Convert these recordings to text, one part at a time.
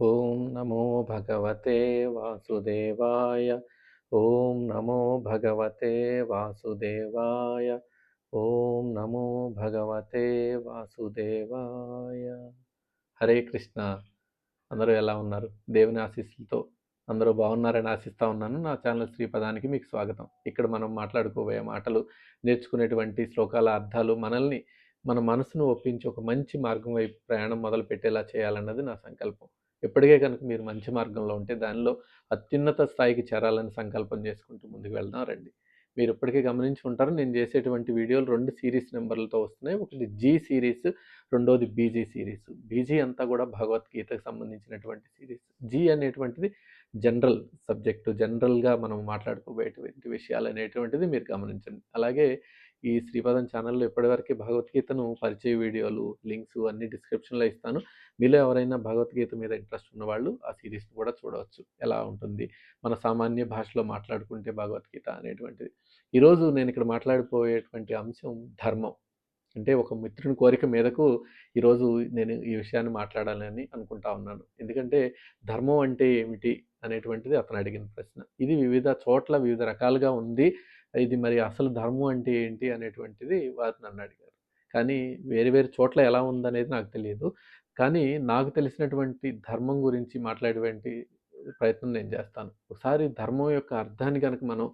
ఓం నమో భగవతే వాసుదేవాయ. ఓం నమో భగవతే వాసుదేవాయ. ఓం నమో భగవతే వాసుదేవాయ. హరే కృష్ణ. అందరూ ఎలా ఉన్నారు? దేవుని ఆశీస్సులతో అందరూ బాగున్నారని ఆశిస్తా ఉన్నాను. నా ఛానల్ శ్రీపదానికి మీకు స్వాగతం. ఇక్కడ మనం మాట్లాడుకోబోయే మాటలు, నేర్చుకునేటువంటి శ్లోకాల అర్థాలు మనల్ని మన మనసును ఒప్పించి ఒక మంచి మార్గం వైపు ప్రయాణం మొదలుపెట్టేలా చేయాలన్నది నా సంకల్పం. ఎప్పటికే కనుక మీరు మంచి మార్గంలో ఉంటే దానిలో అత్యున్నత స్థాయికి చేరాలని సంకల్పం చేసుకుంటూ ముందుకు వెళ్దాం రండి. మీరు ఇప్పటికే గమనించి ఉంటారు, నేను చేసేటువంటి వీడియోలు 2 సీరీస్ నెంబర్లతో వస్తున్నాయి. ఒకటి జీ సీరీస్, రెండోది బీజీ సిరీస్. బీజీ అంతా కూడా భగవద్గీతకు సంబంధించినటువంటి సిరీస్. జీ అనేటువంటిది జనరల్ సబ్జెక్టు, జనరల్గా మనం మాట్లాడుకోబోయేటువంటి విషయాలు అనేటువంటిది మీరు గమనించండి. అలాగే ఈ శ్రీపదం ఛానల్లో ఇప్పటివరకు భగవద్గీతను పరిచయ వీడియోలు, లింక్స్ అన్ని డిస్క్రిప్షన్లో ఇస్తాను. మీలో ఎవరైనా భగవద్గీత మీద ఇంట్రెస్ట్ ఉన్నవాళ్ళు ఆ సిరీస్ని కూడా చూడవచ్చు. ఎలా ఉంటుంది మన సామాన్య భాషలో మాట్లాడుకుంటే భగవద్గీత అనేటువంటిది. ఈరోజు నేను ఇక్కడ మాట్లాడిపోయేటువంటి అంశం ధర్మం. అంటే ఒక మిత్రుని కోరిక మేరకు ఈరోజు నేను ఈ విషయాన్ని మాట్లాడాలని అనుకుంటా ఉన్నాను. ఎందుకంటే ధర్మం అంటే ఏమిటి అనేటువంటిది అతను అడిగిన ప్రశ్న. ఇది వివిధ చోట్ల వివిధ రకాలుగా ఉంది. ఇది మరి అసలు ధర్మం అంటే ఏంటి అనేటువంటిది వారు నన్ను అడిగారు. కానీ వేరు వేరు చోట్ల ఎలా ఉందనేది నాకు తెలియదు. కానీ నాకు తెలిసినటువంటి ధర్మం గురించి మాట్లాడేటువంటి ప్రయత్నం నేను చేస్తాను. ఒకసారి ధర్మం యొక్క అర్థాన్ని కనుక మనం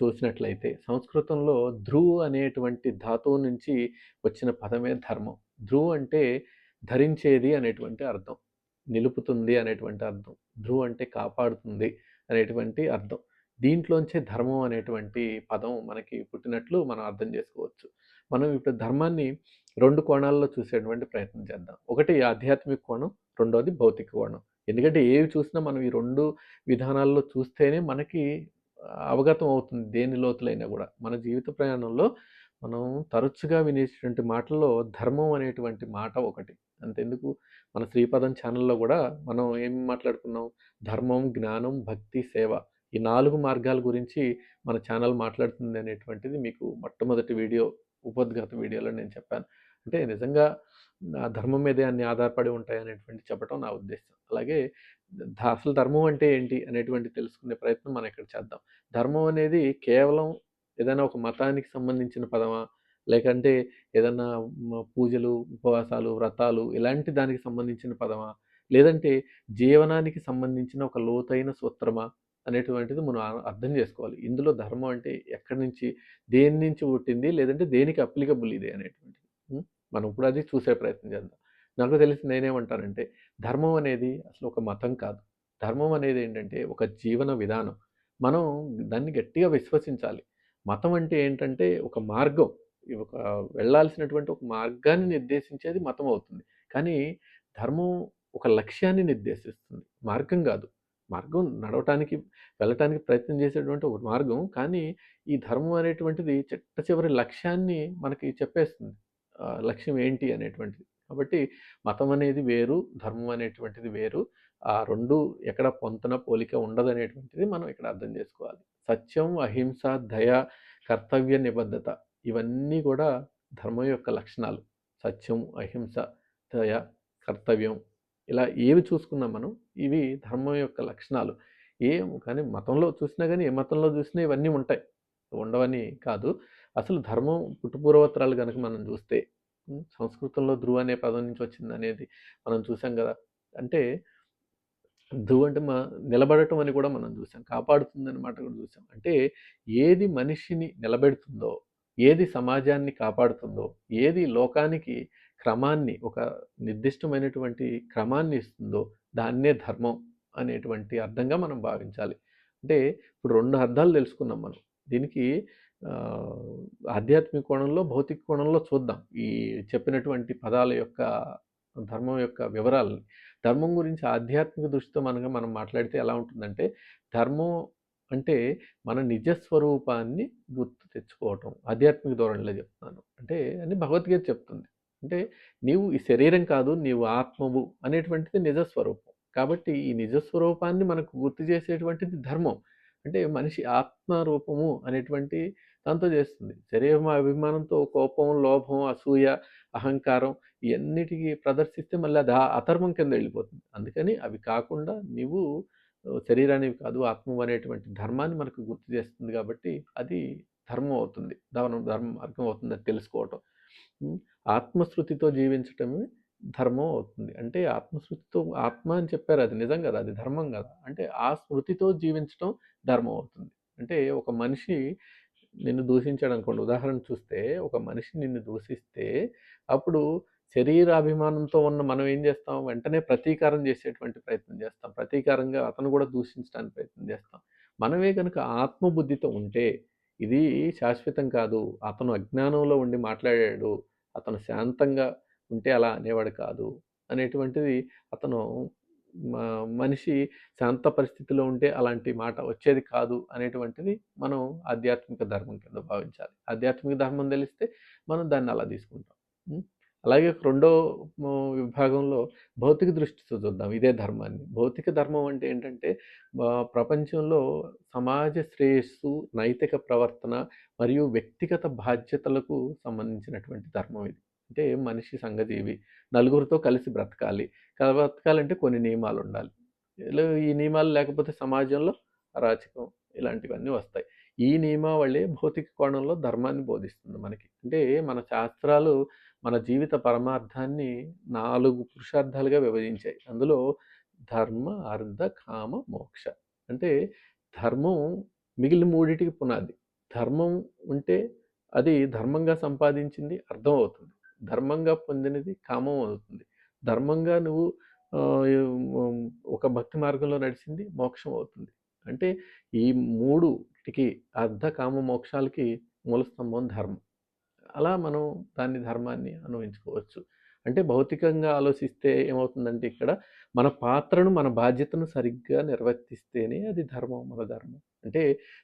చూసినట్లయితే సంస్కృతంలో ధ్రువ్ అనేటువంటి ధాతువు నుంచి వచ్చిన పదమే ధర్మం. ధ్రువ్ అంటే ధరించేది అనేటువంటి అర్థం, నిలుపుతుంది అనేటువంటి అర్థం. ధ్రువ్ అంటే కాపాడుతుంది అనేటువంటి అర్థం. దీంట్లోంచే ధర్మం అనేటువంటి పదం మనకి పుట్టినట్లు మనం అర్థం చేసుకోవచ్చు. మనం ఇప్పుడు ధర్మాన్ని 2 కోణాల్లో చూసేటువంటి ప్రయత్నం చేద్దాం. ఒకటి ఆధ్యాత్మిక కోణం, రెండోది భౌతిక కోణం. ఎందుకంటే ఏవి చూసినా మనం ఈ 2 విధానాల్లో చూస్తేనే మనకి అవగతం అవుతుంది దేని లోతులైనా కూడా. మన జీవిత ప్రయాణంలో మనం తరచుగా వినేటువంటి మాటల్లో ధర్మం అనేటువంటి మాట ఒకటి. అంతెందుకు మన శ్రీపదం ఛానల్లో కూడా మనం ఏం మాట్లాడుకున్నాం? ధర్మం, జ్ఞానం, భక్తి, సేవ. ఈ 4 మార్గాల గురించి మన ఛానల్ మాట్లాడుతుంది అనేటువంటిది మీకు మొట్టమొదటి వీడియో, ఉపోద్ఘాత వీడియోలో నేను చెప్పాను. అంటే నిజంగా నా ధర్మం మీదే అన్ని ఆధారపడి ఉంటాయనేటువంటి చెప్పడం నా ఉద్దేశం. అలాగే అసలు ధర్మం అంటే ఏంటి అనేటువంటి తెలుసుకునే ప్రయత్నం మనం ఇక్కడ చేద్దాం. ధర్మం అనేది కేవలం ఏదైనా ఒక మతానికి సంబంధించిన పదమా? లేకంటే ఏదన్నా పూజలు, ఉపవాసాలు, వ్రతాలు ఇలాంటి దానికి సంబంధించిన పదమా? లేదంటే జీవనానికి సంబంధించిన ఒక లోతైన సూత్రమా? అనేటువంటిది మనం అర్థం చేసుకోవాలి. ఇందులో ధర్మం అంటే ఎక్కడి నుంచి, దేని నుంచి పుట్టింది? లేదంటే దేనికి అప్లికబుల్ ఇది అనేటువంటిది. మనం ఇప్పుడు అది చూసే ప్రయత్నం చేద్దాం. నాకు తెలిసి నేనేమంటానంటే ధర్మం అనేది అసలు ఒక మతం కాదు. ధర్మం అనేది ఏంటంటే ఒక జీవన విధానం. మనం దాన్ని గట్టిగా విశ్వసించాలి. మతం అంటే ఏంటంటే ఒక మార్గం. ఒక వెళ్ళాల్సినటువంటి ఒక మార్గాన్ని నిర్దేశించేది మతం అవుతుంది. కానీ ధర్మం ఒక లక్ష్యాన్ని నిర్దేశిస్తుంది. మార్గం కాదు. మార్గం నడవటానికి, వెళ్ళటానికి ప్రయత్నం చేసేటువంటి ఒక మార్గం. కానీ ఈ ధర్మం అనేటువంటిది చిట్ట చివరి లక్ష్యాన్ని మనకి చెప్పేస్తుంది. లక్ష్యం ఏంటి అనేటువంటిది. కాబట్టి మతం అనేది వేరు, ధర్మం అనేటువంటిది వేరు. ఆ 2 ఎక్కడ పొంతన, పోలిక ఉండదనేటువంటిది మనం ఇక్కడ అర్థం చేసుకోవాలి. సత్యం, అహింస, దయ, కర్తవ్య నిబద్ధత ఇవన్నీ కూడా ధర్మం యొక్క లక్షణాలు. సత్యం, అహింస, దయ, కర్తవ్యం ఇలా ఏవి చూసుకున్నా మనం ఇవి ధర్మం యొక్క లక్షణాలు. కానీ మతంలో చూసినా గానీ, ఏ మతంలో చూసినా ఇవన్నీ ఉంటాయి. ఉండవని కాదు. అసలు ధర్మం పుట్టుపూర్వోత్తరాలు గనక మనం చూస్తే సంస్కృతంలో ధ్రువ అనే పదం నుంచి వచ్చిందనేది మనం చూసాం గదా! అంటే ధ్రువ్ అంటే నిలబడటం అని కూడా మనం చూసాం. కాపాడుతుందనే మాట కూడా చూసాం. అంటే ఏది మనిషిని నిలబెడుతుందో, ఏది సమాజాన్ని కాపాడుతుందో, ఏది లోకానికి క్రమాన్ని, ఒక నిర్దిష్టమైనటువంటి క్రమాన్ని ఇస్తుందో దాన్నే ధర్మం అనేటువంటి అర్థంగా మనం భావించాలి. అంటే ఇప్పుడు 2 అర్థాలు తెలుసుకున్నాం మనం. దీనికి ఆధ్యాత్మిక కోణంలో, భౌతిక కోణంలో చూద్దాం. ఈ చెప్పినటువంటి పదాల యొక్క ధర్మం యొక్క వివరాలని. ధర్మం గురించి ఆధ్యాత్మిక దృష్టితో మనం మాట్లాడితే ఎలా ఉంటుందంటే, ధర్మం అంటే మన నిజ స్వరూపాన్ని గుర్తు తెచ్చుకోవటం. ఆధ్యాత్మిక ధోరణిలో చెప్తున్నాను. అంటే అని భగవద్గీత చెప్తుంది. అంటే నీవు ఈ శరీరం కాదు, నీవు ఆత్మవు అనేటువంటిది నిజ స్వరూపం. కాబట్టి ఈ నిజ స్వరూపాన్ని మనకు గుర్తు చేసేటువంటిది ధర్మం. అంటే మనిషి ఆత్మ రూపము అనేటువంటి దాంతో చేస్తుంది. శరీరం అభిమానంతో కోపం, లోభం, అసూయ, అహంకారం ఇయన్నిటికి ప్రదర్శిస్తే మళ్ళీ అది అధర్మం కింద వెళ్ళిపోతుంది. అందుకని అవి కాకుండా నీవు శరీరానివి కాదు, ఆత్మవు అనేటువంటి ధర్మాన్ని మనకు గుర్తు చేస్తుంది కాబట్టి అది ధర్మం అవుతుంది. ధర్మ మార్గం అవుతుంది అది తెలుసుకోవటం. హ్మ్. ఆత్మశృతితో జీవించటమే ధర్మం అవుతుంది. అంటే ఆత్మశృతితో ఆత్మ అని చెప్పారు, అది నిజం కదా! అది ధర్మం కదా! అంటే ఆ స్మృతితో జీవించటం ధర్మం అవుతుంది. అంటే ఒక మనిషి నిన్ను దూషించాడనుకోండి, ఉదాహరణ చూస్తే ఒక మనిషి నిన్ను దూషిస్తే అప్పుడు శరీరాభిమానంతో ఉన్న మనం ఏం చేస్తాం? వెంటనే ప్రతీకారం చేసేటువంటి ప్రయత్నం చేస్తాం. ప్రతీకారంగా అతను కూడా దూషించడానికి ప్రయత్నం చేస్తాం. మనమే గనుక ఆత్మబుద్ధితో ఉంటే ఇది శాశ్వతం కాదు. అతను అజ్ఞానంలో ఉండి మాట్లాడాడు. అతను శాంతంగా ఉంటే అలా అనేవాడు కాదు అనేటువంటిది అతను మనిషి శాంత పరిస్థితిలో ఉంటే అలాంటి మాట వచ్చేది కాదు అనేటువంటిది మనం ఆధ్యాత్మిక ధర్మం కింద భావించాలి. ఆధ్యాత్మిక ధర్మం తెలిస్తే మనం దాన్ని అలా తీసుకుంటాం. హ్మ్. అలాగే రెండో విభాగంలో భౌతిక దృష్టితో చూద్దాం ఇదే ధర్మాన్ని. భౌతిక ధర్మం అంటే ఏంటంటే ప్రపంచంలో సమాజ శ్రేయస్సు, నైతిక ప్రవర్తన మరియు వ్యక్తిగత బాధ్యతలకు సంబంధించినటువంటి ధర్మం ఇది. అంటే మనిషి సంఘజీవి. నలుగురితో కలిసి బ్రతకాలి. బ్రతకాలంటే కొన్ని నియమాలుండాలి. ఈ నియమాలు లేకపోతే సమాజంలో అరాచకం ఇలాంటివన్నీ వస్తాయి. ఈ నియమావళి భౌతిక కోణంలో ధర్మాన్ని బోధిస్తుంది మనకి. అంటే మన శాస్త్రాలు మన జీవిత పరమార్థాన్ని 4 పురుషార్థాలుగా విభజించాయి. అందులో ధర్మ, అర్థ, కామ, మోక్ష. అంటే ధర్మం మిగిలిన మూడిటికి పునాది. ధర్మం ఉంటే అది ధర్మంగా సంపాదించింది అర్థం అవుతుంది. ధర్మంగా పొందినది కామం అవుతుంది. ధర్మంగా నువ్వు ఒక భక్తి మార్గంలో నడిచింది మోక్షం అవుతుంది. అంటే ఈ మూడుటికి అర్ధ, కామ, మోక్షాలకి మూల స్తంభం ధర్మం. అలా మనం దాన్ని ధర్మాన్ని అనుభవించుకోవచ్చు. అంటే భౌతికంగా ఆలోచిస్తే ఏమవుతుందంటే ఇక్కడ మన పాత్రను, మన బాధ్యతను సరిగ్గా నిర్వర్తిస్తేనే అది ధర్మం, మన ధర్మం. అంటే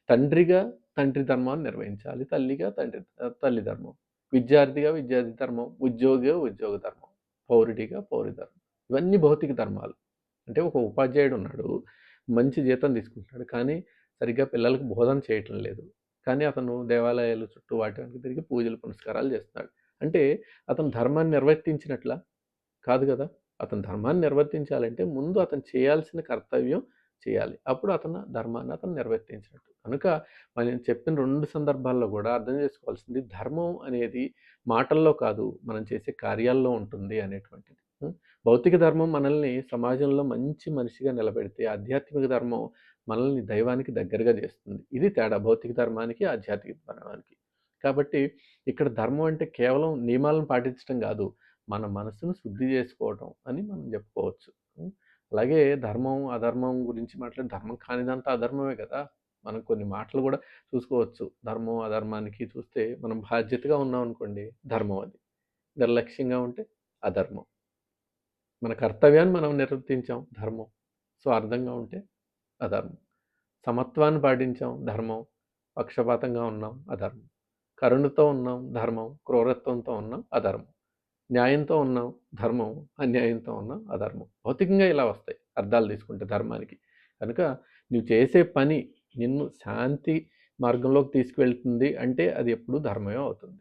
తండ్రిగా తండ్రి ధర్మాన్ని నిర్వహించాలి. తల్లిగా తల్లి ధర్మం. విద్యార్థిగా విద్యార్థి ధర్మం. ఉద్యోగిగా ఉద్యోగ ధర్మం. పౌరుడిగా పౌరి ధర్మం. ఇవన్నీ భౌతిక ధర్మాలు. అంటే ఒక ఉపాధ్యాయుడు ఉన్నాడు. మంచి జీతం తీసుకుంటున్నాడు. కానీ సరిగ్గా పిల్లలకు బోధన చేయటం లేదు. కానీ అతను దేవాలయాల చుట్టూ వాటి వెనక తిరిగి పూజలు పునస్కారాలు చేస్తున్నాడు. అంటే అతను ధర్మాన్ని నిర్వర్తించినట్లా? కాదు కదా! అతను ధర్మాన్ని నిర్వర్తించాలంటే ముందు అతను చేయాల్సిన కర్తవ్యం చేయాలి. అప్పుడు ధర్మాన్ని అతను నిర్వర్తించినట్టు. కనుక మనం చెప్పిన 2 సందర్భాల్లో కూడా అర్థం చేసుకోవాల్సింది ధర్మం అనేది మాటల్లో కాదు, మనం చేసే కార్యాల్లో ఉంటుంది అనేటువంటిది. భౌతిక ధర్మం మనల్ని సమాజంలో మంచి మనిషిగా నిలబెడితే, ఆధ్యాత్మిక ధర్మం మనల్ని దైవానికి దగ్గరగా చేస్తుంది. ఇది తేడా భౌతిక ధర్మానికి, ఆధ్యాత్మిక ధర్మానికి. కాబట్టి ఇక్కడ ధర్మం అంటే కేవలం నియమాలను పాటించడం కాదు, మన మనసును శుద్ధి చేసుకోవటం అని మనం చెప్పుకోవచ్చు. అలాగే ధర్మం, అధర్మం గురించి మాట్లాడి ధర్మం కానిదంతా అధర్మమే కదా! మనం కొన్ని మాటలు కూడా చూసుకోవచ్చు. ధర్మం, అధర్మానికి చూస్తే మనం బాధ్యతగా ఉన్నామనుకోండి ధర్మం అది. నిర్లక్ష్యంగా ఉంటే అధర్మం. మన కర్తవ్యాన్ని మనం నిర్వర్తించాం ధర్మం. స్వార్థంగా ఉంటే అధర్మం. సమత్వాన్ని పాటించాం ధర్మం. పక్షపాతంగా ఉన్నాం అధర్మం. కరుణతో ఉన్నాం ధర్మం. క్రూరత్వంతో ఉన్నాం అధర్మం. న్యాయంతో ఉన్నాం ధర్మం. అన్యాయంతో ఉన్నాం అధర్మం. భౌతికంగా ఇలా వస్తాయి అర్థాలు తీసుకుంటే ధర్మానికి. కనుక నువ్వు చేసే పని నిన్ను శాంతి మార్గంలోకి తీసుకువెళ్తుంది అంటే అది ఎప్పుడూ ధర్మమే అవుతుంది.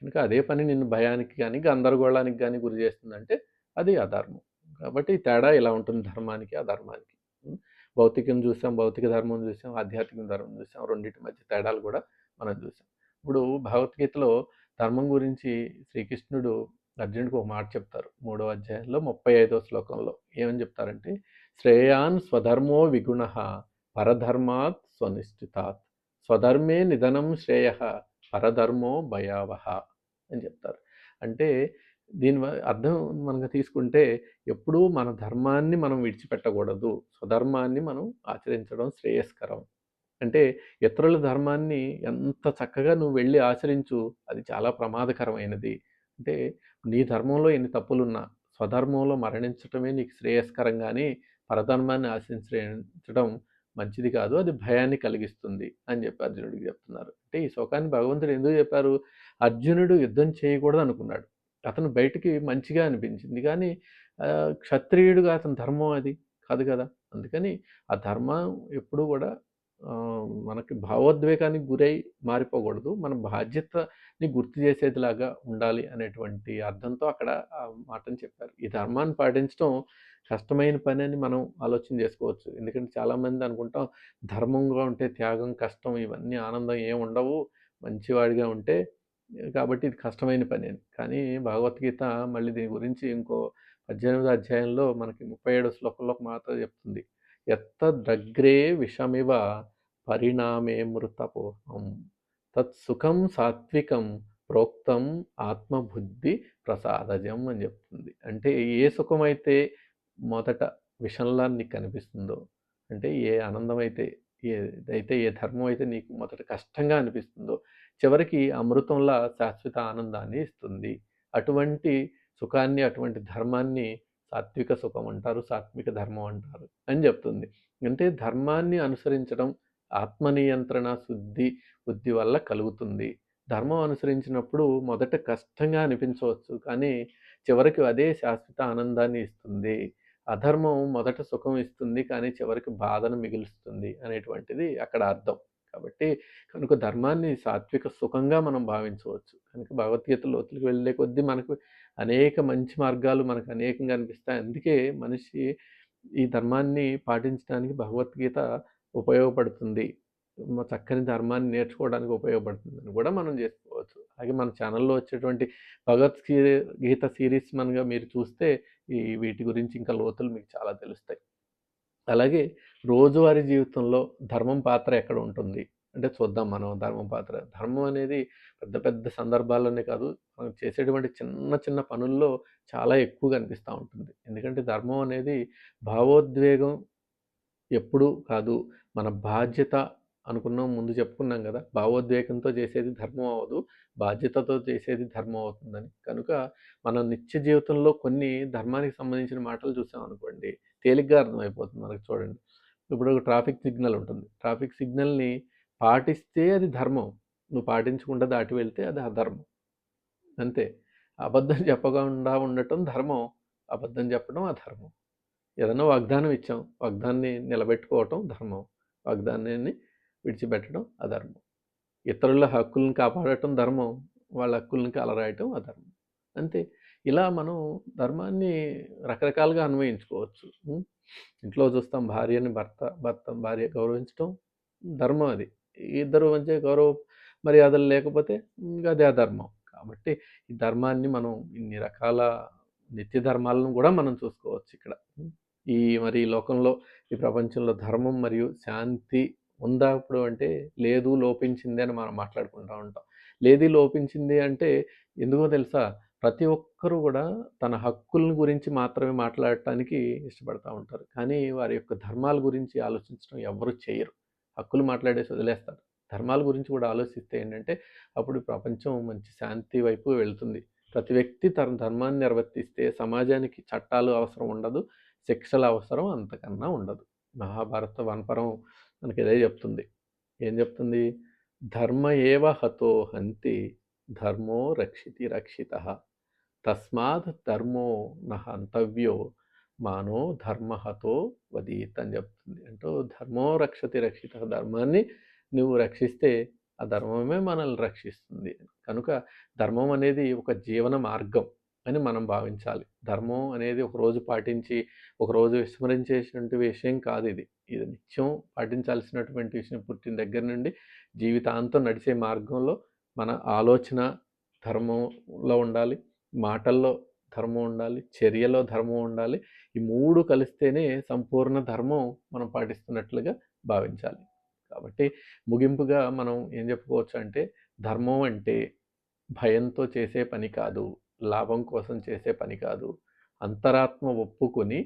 కనుక అదే పని నిన్ను భయానికి కానీ, గందరగోళానికి కానీ గురి చేస్తుందంటే అది అధర్మం. కాబట్టి తేడా ఇలా ఉంటుంది ధర్మానికి, అధర్మానికి. భౌతికం చూసాం, భౌతిక ధర్మం చూసాం, ఆధ్యాత్మిక ధర్మం చూసాం. రెండిటి మధ్య తేడాలు కూడా మనం చూసాం. ఇప్పుడు భగవద్గీతలో ధర్మం గురించి శ్రీకృష్ణుడు అర్జునుడికి ఒక మాట చెప్తారు. 3వ అధ్యాయంలో 35వ శ్లోకంలో ఏమని చెప్తారంటే, శ్రేయాన్ స్వధర్మో విగుణః పరధర్మాత్ స్వనిష్ఠితాత్ స్వధర్మే నిధనం శ్రేయః పరధర్మో భయావహ అని చెప్తారు. అంటే దీని అర్థం మనకు తీసుకుంటే ఎప్పుడూ మన ధర్మాన్ని మనం విడిచిపెట్టకూడదు. స్వధర్మాన్ని మనం ఆచరించడం శ్రేయస్కరం. అంటే ఇతరుల ధర్మాన్ని ఎంత చక్కగా నువ్వు వెళ్ళి ఆచరించు, అది చాలా ప్రమాదకరమైనది. అంటే నీ ధర్మంలో ఎన్ని తప్పులున్నా స్వధర్మంలో మరణించటమే నీకు శ్రేయస్కరం గానీ పరధర్మాన్ని ఆశించడం మంచిది కాదు. అది భయాన్ని కలిగిస్తుంది అని చెప్పి అర్జునుడికి చెప్తున్నారు. అంటే ఈ శ్లోకాన్ని భగవంతుడు ఎందుకు చెప్పారు? అర్జునుడు యుద్ధం చేయకూడదు అనుకున్నాడు. అతను బయటికి మంచిగా అనిపించింది. కానీ క్షత్రియుడుగా అతని ధర్మం అది కాదు కదా! అందుకని ఆ ధర్మం ఎప్పుడూ కూడా మనకి భావోద్వేగానికి గురై మారిపోకూడదు. మన బాధ్యతని గుర్తు చేసేదిలాగా ఉండాలి అనేటువంటి అర్థంతో అక్కడ ఆ మాటను చెప్పారు. ఈ ధర్మాన్ని పాటించడం కష్టమైన పనని మనం ఆలోచన చేసుకోవచ్చు. ఎందుకంటే చాలామంది అనుకుంటాం ధర్మంగా ఉంటే త్యాగం, కష్టం ఇవన్నీ ఆనందం ఏముండవు. మంచివాడిగా ఉంటే కాబట్టి ఇది కష్టమైన పని అని. కానీ భగవద్గీత మళ్ళీ దీని గురించి ఇంకో 18వ అధ్యాయంలో మనకి 37వ శ్లోకంలో ఒక మాట చెప్తుంది. ఎత్తదగ్రే విషమివ పరిణామే మృతపోహం తత్సుఖం సాత్వికం ప్రోక్తం ఆత్మబుద్ధి ప్రసాదజం అని చెప్తుంది. అంటే ఏ సుఖమైతే మొదట విషంలా నీకు కనిపిస్తుందో, అంటే ఏ ఆనందమైతే ఏదైతే ఏ ధర్మం అయితే నీకు మొదట కష్టంగా అనిపిస్తుందో చివరికి అమృతంలా శాశ్వత ఆనందాన్ని ఇస్తుంది. అటువంటి సుఖాన్ని, అటువంటి ధర్మాన్ని సాత్విక సుఖం అంటారు, సాత్విక ధర్మం అంటారు అని చెప్తుంది. అంటే ధర్మాన్ని అనుసరించడం ఆత్మనియంత్రణ, శుద్ధి, బుద్ధి వల్ల కలుగుతుంది. ధర్మం అనుసరించినప్పుడు మొదట కష్టంగా అనిపించవచ్చు, కానీ చివరికి అదే శాశ్వత ఆనందాన్ని ఇస్తుంది. అధర్మం మొదట సుఖం ఇస్తుంది, కానీ చివరికి బాధను మిగులుస్తుంది అనేటువంటిది అక్కడ అర్థం. కాబట్టి కనుక ధర్మాన్ని సాత్విక సుఖంగా మనం భావించవచ్చు. కనుక భగవద్గీత లోతులకు వెళ్ళే కొద్దీ మనకు అనేక మంచి మార్గాలు మనకు అనేకంగా అనిపిస్తాయి. అందుకే మనిషి ఈ ధర్మాన్ని పాటించడానికి భగవద్గీత ఉపయోగపడుతుంది. చక్కని ధర్మాన్ని నేర్చుకోవడానికి ఉపయోగపడుతుందని కూడా మనం చేసుకోవచ్చు. అలాగే మన ఛానల్లో వచ్చేటువంటి గీత సిరీస్ మనగా మీరు చూస్తే వీటి గురించి ఇంకా లోతులు మీకు చాలా తెలుస్తాయి. అలాగే రోజువారీ జీవితంలో ధర్మం పాత్ర ఎక్కడ ఉంటుంది అంటే చూద్దాం మనం ధర్మం పాత్ర. ధర్మం అనేది పెద్ద పెద్ద సందర్భాల్లోనే కాదు, మనం చేసేటువంటి చిన్న చిన్న పనుల్లో చాలా ఎక్కువగా అనిపిస్తూ ఉంటుంది. ఎందుకంటే ధర్మం అనేది భావోద్వేగం ఎప్పుడూ కాదు, మన బాధ్యత అనుకున్నాం, ముందు చెప్పుకున్నాం కదా, భావోద్వేగంతో చేసేది ధర్మం అవ్వదు, బాధ్యతతో చేసేది ధర్మం అవుతుందని. కనుక మన నిత్య జీవితంలో కొన్ని ధర్మానికి సంబంధించిన మాటలు చూసామనుకోండి, తేలిగ్గా అర్థమైపోతుంది మనకు. చూడండి, ఇప్పుడు ఒక ట్రాఫిక్ సిగ్నల్ ఉంటుంది. ట్రాఫిక్ సిగ్నల్ని పాటిస్తే అది ధర్మం, నువ్వు పాటించకుండా దాటి వెళ్తే అది అధర్మం. అంతే. అబద్ధం చెప్పకుండా ఉండటం ధర్మం, అబద్ధం చెప్పడం అధర్మం. ఏదైనా వాగ్దానం ఇచ్చాం, వాగ్దాన్ని నిలబెట్టుకోవటం ధర్మం, వాగ్దానాన్ని విడిచిపెట్టడం అధర్మం. ఇతరుల హక్కులను కాపాడటం ధర్మం, వాళ్ళ హక్కులను కాలరాయటం అధర్మం. అంతే. ఇలా మనం ధర్మాన్ని రకరకాలుగా అన్వయించుకోవచ్చు. ఇంట్లో చూస్తాం భార్యని భార్య గౌరవించడం ధర్మం, అది ఇద్దరు మధ్య గౌరవ మర్యాదలు లేకపోతే అది అధర్మం. కాబట్టి ఈ ధర్మాన్ని మనం ఇన్ని రకాల నిత్య ధర్మాలను కూడా మనం చూసుకోవచ్చు ఇక్కడ. మరి ఈ లోకంలో, ఈ ప్రపంచంలో ధర్మం మరియు శాంతి ఉందా ఇప్పుడు అంటే లేదు, లోపించింది అని మనం మాట్లాడుకుంటూ ఉంటాం. లేది లోపించింది అంటే ఎందుకో తెలుసా, ప్రతి ఒక్కరూ కూడా తన హక్కుల గురించి మాత్రమే మాట్లాడటానికి ఇష్టపడతా ఉంటారు, కానీ వారి యొక్క ధర్మాల గురించి ఆలోచించడం ఎవరు చేయరు. హక్కులు మాట్లాడేసి వదిలేస్తారు. ధర్మాల గురించి కూడా ఆలోచిస్తే ఏంటంటే అప్పుడు ప్రపంచం మంచి శాంతి వైపు వెళ్తుంది. ప్రతి వ్యక్తి తన ధర్మాన్ని నిర్వర్తిస్తే సమాజానికి చట్టాలు అవసరం ఉండదు, శిక్షల అవసరం అంతకన్నా ఉండదు. మహాభారత వనపరం మనకి ఇదే చెప్తుంది. ఏం చెప్తుంది? ధర్మ ఏవ హతో హంతి ధర్మో రక్షితి రక్షిత తస్మాత్ ధర్మో నహంతవ్యో మానో ధర్మహతో వదీత్ అని చెప్తుంది. అంటూ ధర్మో రక్షతి రక్షిత, ధర్మాన్ని నువ్వు రక్షిస్తే ఆ ధర్మమే మనల్ని రక్షిస్తుంది. కనుక ధర్మం అనేది ఒక జీవన మార్గం అని మనం భావించాలి. ధర్మం అనేది ఒకరోజు పాటించి ఒకరోజు విస్మరించేటువంటి విషయం కాదు. ఇది నిత్యం పాటించాల్సినటువంటి విషయం. పుట్టిన దగ్గర నుండి జీవితాంతం నడిచే మార్గంలో మన ఆలోచన ధర్మంలో ఉండాలి, మాటల్లో ధర్మం ఉండాలి, చర్యలో ధర్మం ఉండాలి. ఈ మూడు కలిస్తేనే సంపూర్ణ ధర్మం మనం పాటిస్తున్నట్లుగా భావించాలి. కాబట్టి ముగింపుగా మనం ఏం చెప్పుకోవచ్చు అంటే, ధర్మం అంటే భయంతో చేసే పని కాదు, లాభం కోసం చేసే పని కాదు, అంతరాత్మ ఒప్పుకొని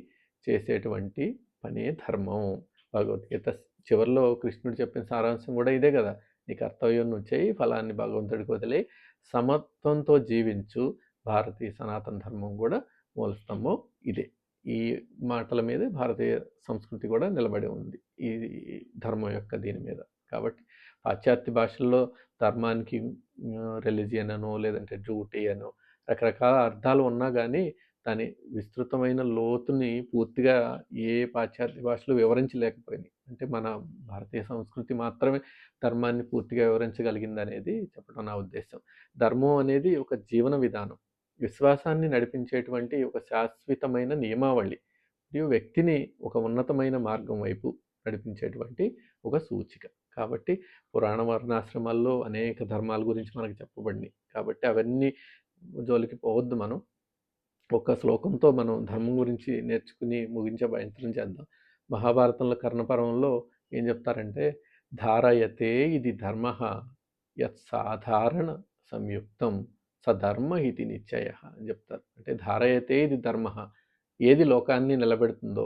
చేసేటువంటి పనే ధర్మం. భగవద్గీత చివరిలో కృష్ణుడు చెప్పిన సారాంశం కూడా ఇదే కదా, నీ కర్తవ్యం నువ్వు చేయి, ఫలాన్ని భగవంతుడికి వదిలే, సమత్వంతో జీవించు, భారతీయ సనాతన ధర్మం కూడా మూలస్తంభం ఇదే. ఈ మాటల మీద భారతీయ సంస్కృతి కూడా నిలబడి ఉంది, ఈ ధర్మం యొక్క దీని మీద. కాబట్టి పాశ్చాత్య భాషల్లో ధర్మానికి రిలీజియన్ అనో లేదంటే డ్యూటీ అనో రకరకాల అర్థాలు ఉన్నా కానీ దాని విస్తృతమైన లోతుని పూర్తిగా ఏ పాశ్చాత్య భాషలు వివరించలేకపోయినాయి. అంటే మన భారతీయ సంస్కృతి మాత్రమే ధర్మాన్ని పూర్తిగా వివరించగలిగిందనేది చెప్పడం నా ఉద్దేశ్యం. ధర్మం అనేది ఒక జీవన విధానం. విశ్వాసాన్ని నడిపించేటువంటి ఒక శాశ్వతమైన నియమావళి. మరియు వ్యక్తిని ఒక ఉన్నతమైన మార్గం వైపు నడిపించేటువంటి ఒక సూచిక. కాబట్టి పురాణ వర్ణాశ్రమాల్లో అనేక ధర్మాల గురించి మనకు చెప్పబడినాయి. కాబట్టి అవన్నీ జోలికి పోవద్దు మనం. ఒక్క శ్లోకంతో మనం ధర్మం గురించి నేర్చుకుని ముగించే ప్రయత్నం చేద్దాం. మహాభారతంలో కర్ణపర్వంలో ఏం చెప్తారంటే, ధారయతే ఇది ధర్మ యత్ సాధారణ సంయుక్తం సధర్మ ఇది నిశ్చయ అని చెప్తారు. అంటే ధారయతే ఇది ధర్మ, ఏది లోకాన్ని నిలబెడుతుందో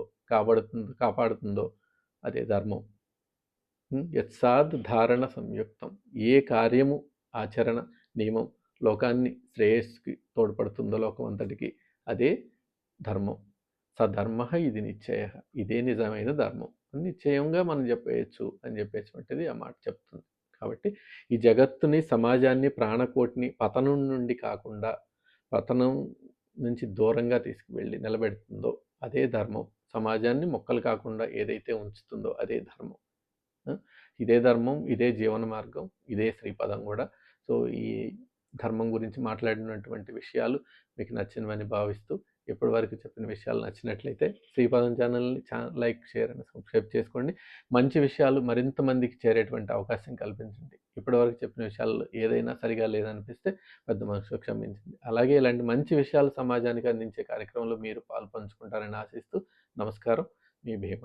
కాపాడుతుందో అదే ధర్మం. యత్సాద్ ధారణ సంయుక్తం, ఏ కార్యము ఆచరణ నియమం లోకాన్ని శ్రేయస్సుకి తోడ్పడుతుందో లోకం అంతటికి అదే ధర్మం. సధర్మ ఇది నిశ్చయ, ఇదే నిజమైన ధర్మం అని నిశ్చయంగా మనం చెప్పేయచ్చు అని చెప్పేటువంటిది ఆ మాట చెప్తుంది. కాబట్టి ఈ జగత్తుని, సమాజాన్ని, ప్రాణకోటిని పతనం నుండి కాకుండా పతనం నుంచి దూరంగా తీసుకువెళ్ళి నిలబెడుతుందో అదే ధర్మం. సమాజాన్ని మొక్కలు కాకుండా ఏదైతే ఉంచుతుందో అదే ధర్మం. ఇదే ధర్మం, ఇదే జీవన మార్గం, ఇదే శ్రీపదం కూడా. సో ఈ ధర్మం గురించి మాట్లాడినటువంటి విషయాలు మీకు నచ్చినవని భావిస్తూ, ఇప్పటివరకు చెప్పిన విషయాలు నచ్చినట్లయితే శ్రీపదం ఛానల్ని లైక్, షేర్ అండ్ సబ్స్క్రైబ్ చేసుకోండి. మంచి విషయాలు మరింత మందికి చేరేటువంటి అవకాశం కల్పించండి. ఇప్పటివరకు చెప్పిన విషయాలు ఏదైనా సరిగా లేదనిపిస్తే పెద్ద మనసుకు క్షమించండి. అలాగే ఇలాంటి మంచి విషయాలు సమాజానికి అందించే కార్యక్రమంలో మీరు పాల్పంచుకుంటారని ఆశిస్తూ నమస్కారం. మీ భీమ.